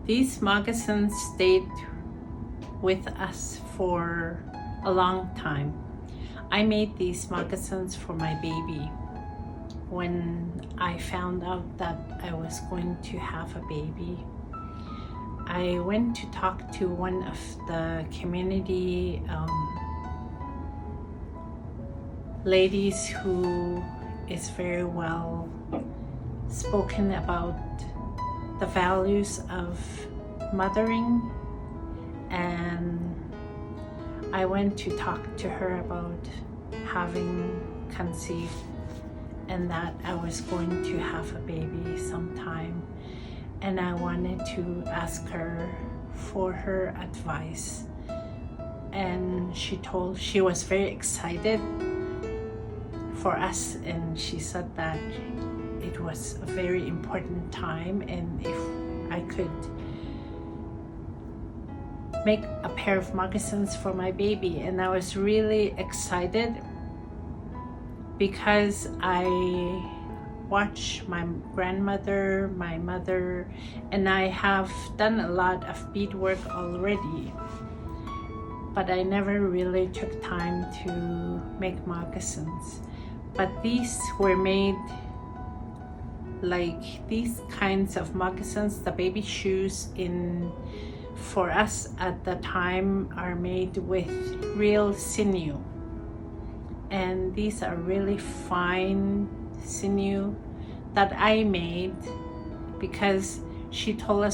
These moccasins stayed with us for a long time. I made these moccasins for my baby. When I found out that I was going to have a baby, I went to talk to one of the community ladies who is very well spoken about the values of mothering, and I went to talk to her about having conceived and that I was going to have a baby sometime, and I wanted to ask her for her advice. And she was very excited for us, and she said that it was a very important time, and if I could make a pair of moccasins for my baby. And I was really excited because I watched my grandmother, my mother, and I have done a lot of beadwork already, but I never really took time to make moccasins. But these were made like these kinds of moccasins, the baby shoes for us at the time are made with real sinew, and these are really fine sinew that I made because she told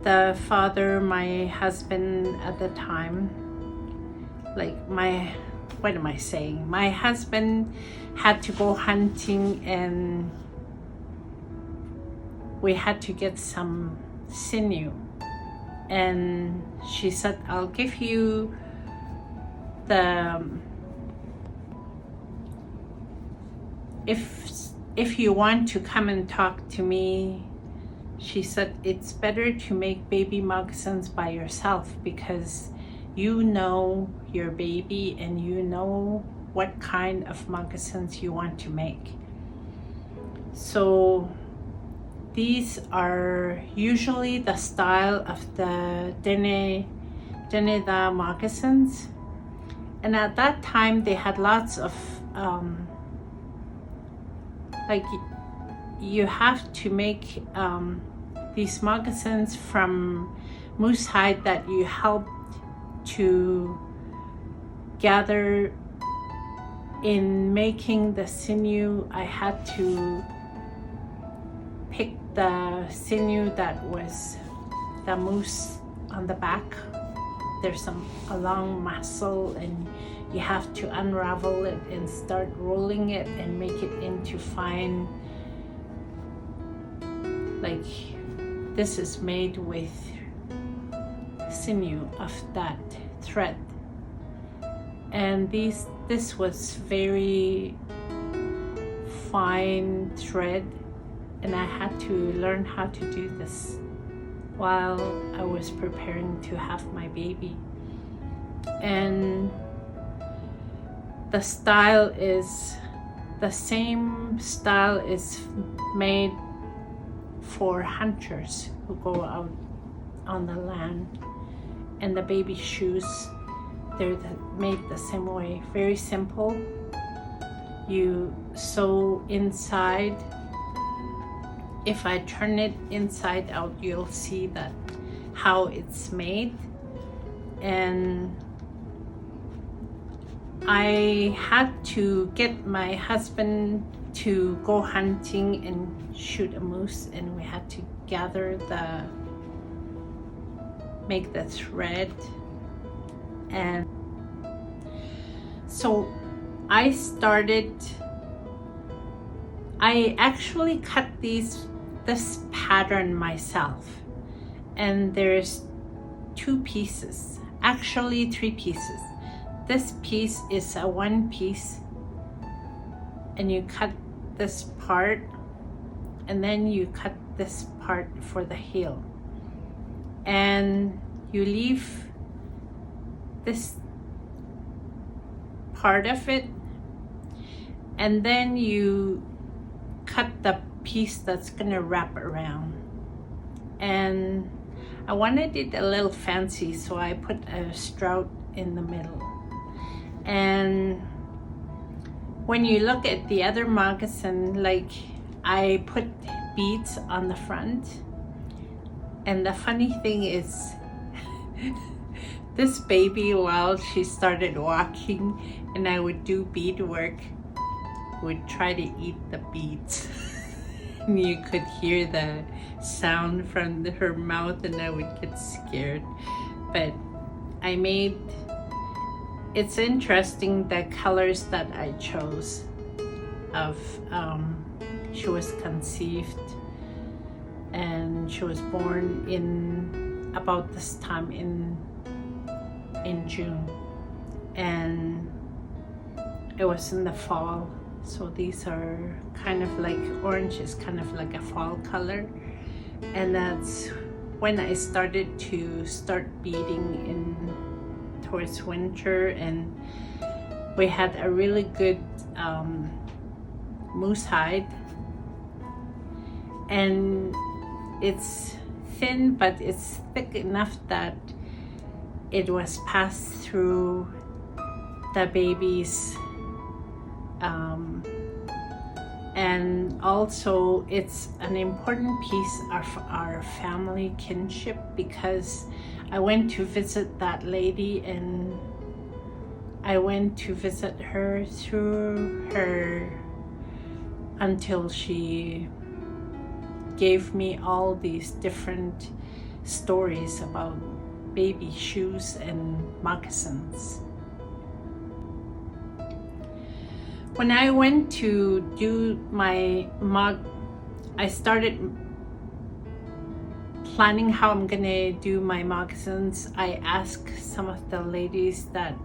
the father, my husband at the time, my husband had to go hunting, and we had to get some sinew, and she said, I'll give you if you want to come and talk to me. She said it's better to make baby moccasins by yourself because you know your baby and you know what kind of moccasins you want to make. So these are usually the style of the Dene moccasins, and at that time they had lots of you have to make these moccasins from moose hide that you helped to gather. In making the sinew, I had to pick the sinew that was the moose on the back. There's a long muscle, and you have to unravel it and start rolling it and make it into fine, this is made with sinew of that thread. And this was very fine thread, and I had to learn how to do this while I was preparing to have my baby. And the style is the same style is made for hunters who go out on the land, and the baby shoes, they're made the same way. Very simple. You sew inside. If I turn it inside out, you'll see that how it's made. And I had to get my husband to go hunting and shoot a moose, and we had to make the thread. And so I actually cut this pattern myself, and there's 2 pieces, actually 3 pieces. This piece is a 1 piece, and you cut this part, and then you cut this part for the heel, and you leave this part of it, and then you cut the piece that's gonna wrap around. and I wanted it a little fancy, so I put a strout in the middle. And when you look at the other moccasin, like, I put beads on the front, and the funny thing is this baby, while she started walking and I would do beadwork, would try to eat the beads. And you could hear the sound from her mouth, and I would get scared. But it's interesting the colors that I chose. She was conceived and she was born in about this time in June, and it was in the fall. So these are kind of like, orange is kind of like a fall color, and that's when I started to beading in towards winter. And we had a really good moose hide, and it's thin but it's thick enough that it was passed through the babies, and also it's an important piece of our family kinship, because I went to visit that lady, and I went to visit her through her until she gave me all these different stories about baby shoes and moccasins. When I went to do my I started planning how I'm gonna do my moccasins. I asked some of the ladies that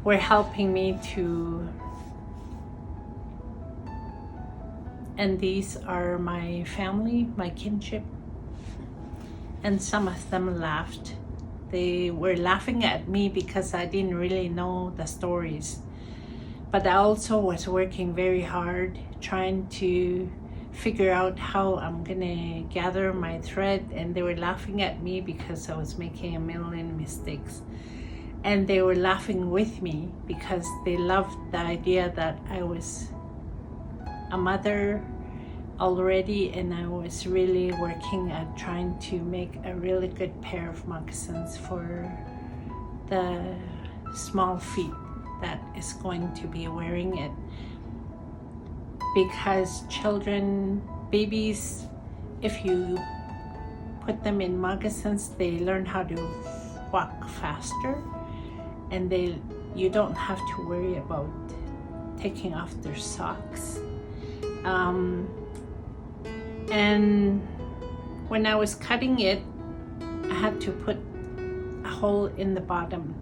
were helping me to, and these are my family, my kinship, and some of them laughed. They were laughing at me because I didn't really know the stories. But I also was working very hard trying to figure out how I'm gonna gather my thread, and they were laughing at me because I was making a million mistakes. And they were laughing with me because they loved the idea that I was a mother already, and I was really working at trying to make a really good pair of moccasins for the small feet that is going to be wearing it. Because babies, if you put them in moccasins, they learn how to walk faster, and you don't have to worry about taking off their socks. And when I was cutting it, I had to put a hole in the bottom.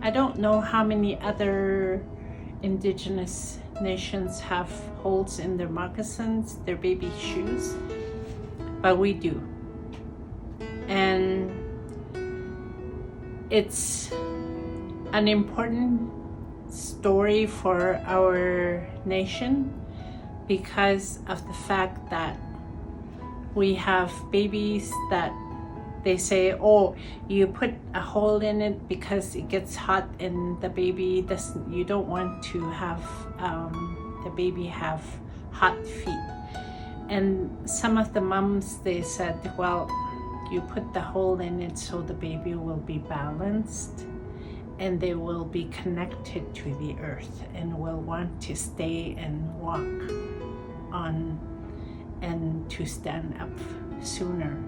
I don't know how many other indigenous nations have holes in their moccasins, their baby shoes, but we do. And it's an important story for our nation because of the fact that we have babies that they say, oh, you put a hole in it because it gets hot and the baby doesn't, you don't want to have the baby have hot feet. And some of the moms, they said, well, you put the hole in it so the baby will be balanced and they will be connected to the earth and will want to stay and walk on and to stand up sooner.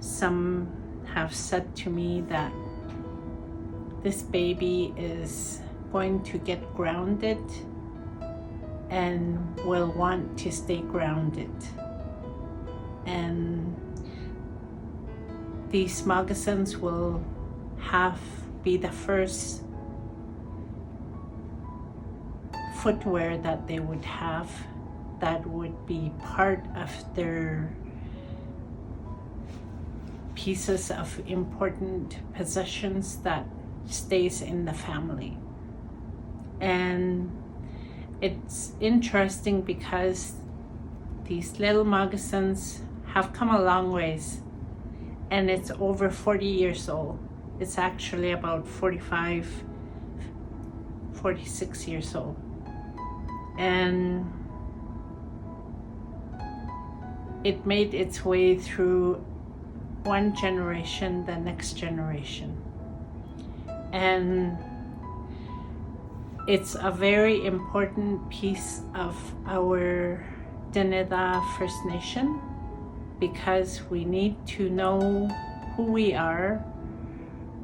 Some have said to me that this baby is going to get grounded and will want to stay grounded. And these moccasins will be the first footwear that they would have that would be part of their pieces of important possessions that stays in the family. And it's interesting because these little moccasins have come a long ways, and it's over 40 years old. It's actually about 45, 46 years old. And it made its way through one generation, the next generation. And it's a very important piece of our Dene First Nation, because we need to know who we are,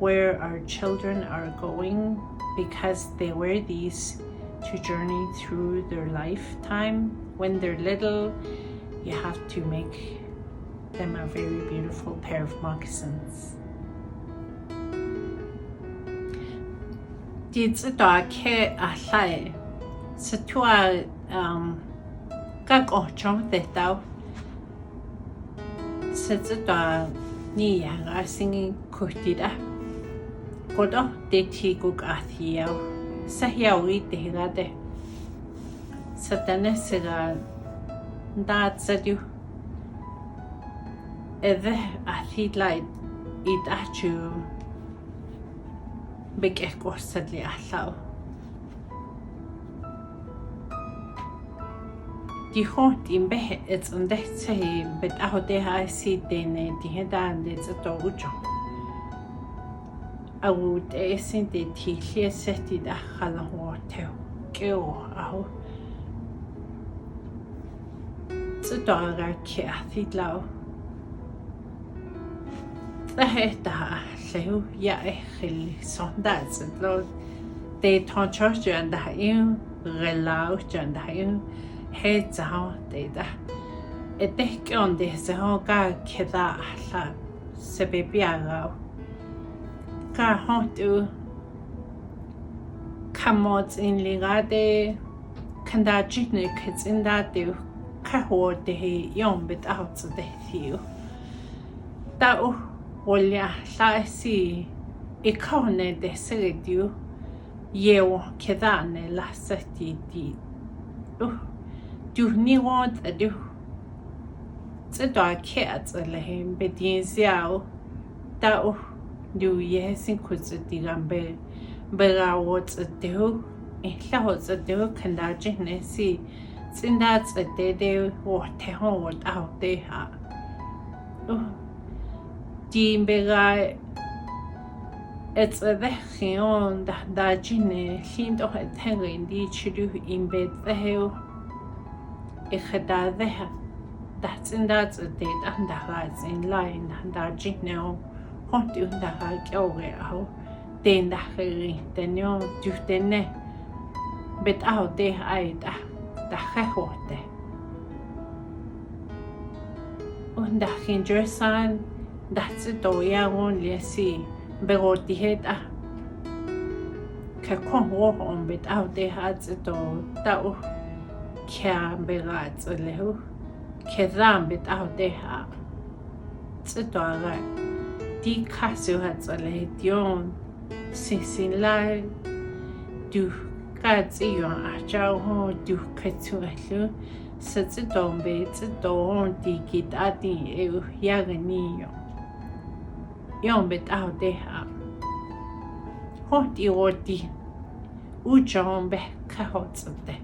where our children are going, because they wear these to journey through their lifetime. When they're little, you have to make them a very beautiful pair of moccasins. It's a dog a lie. So to a gag or chong the tao. Sets a dog ni are singing kutida. Godo de tea cook at here. Sahia read the hirade. Satanesiga that said you. Either a heat light it at you. Big echo sadly allow. The haunt in bed it's on that say, but out there I see Dene, the head and it's a dojo. I would ascend the tea clear set it a hallow water. Go out. It's a dog I care, it low. The head so yeah, so that's it. Lord, they taught church and the high, reload and the high, heads out, they da. A deck on this, the whole guy kida, se baby allow. Car haunt to come out in Ligade, can that jitney kids in that do, cahord the young bit out of the heel. That Olha, lá se e cone de seredio, eu que dane lá seti di. Du ni want a do. It's a cat a lehim bedin ziao. Da do yes in kutsigambe. Bera what's a do. E laws a do can da genesi. Sin that's a day what te hold out there. Dean Begai, it's a vechion that Gine, hint of a telling the chidu in bed the hill. It had there. That's in that's a date and the hearts in line and that Gino, haunt you the heart over. Then the hurry, the new do the ne. But out there I the hehote. On the hinder sign. That's it, oh, yeah, only see. But the head, can walk on without the hearts at all. That can be rats a little. Can without the heart. It's a dog. The castle has a lady since in life. Do God's ear a child do cut to a little. Such a dog, it's a dog, dig it at the young. Young bit out there. Hot you or the Ujon back hots of them.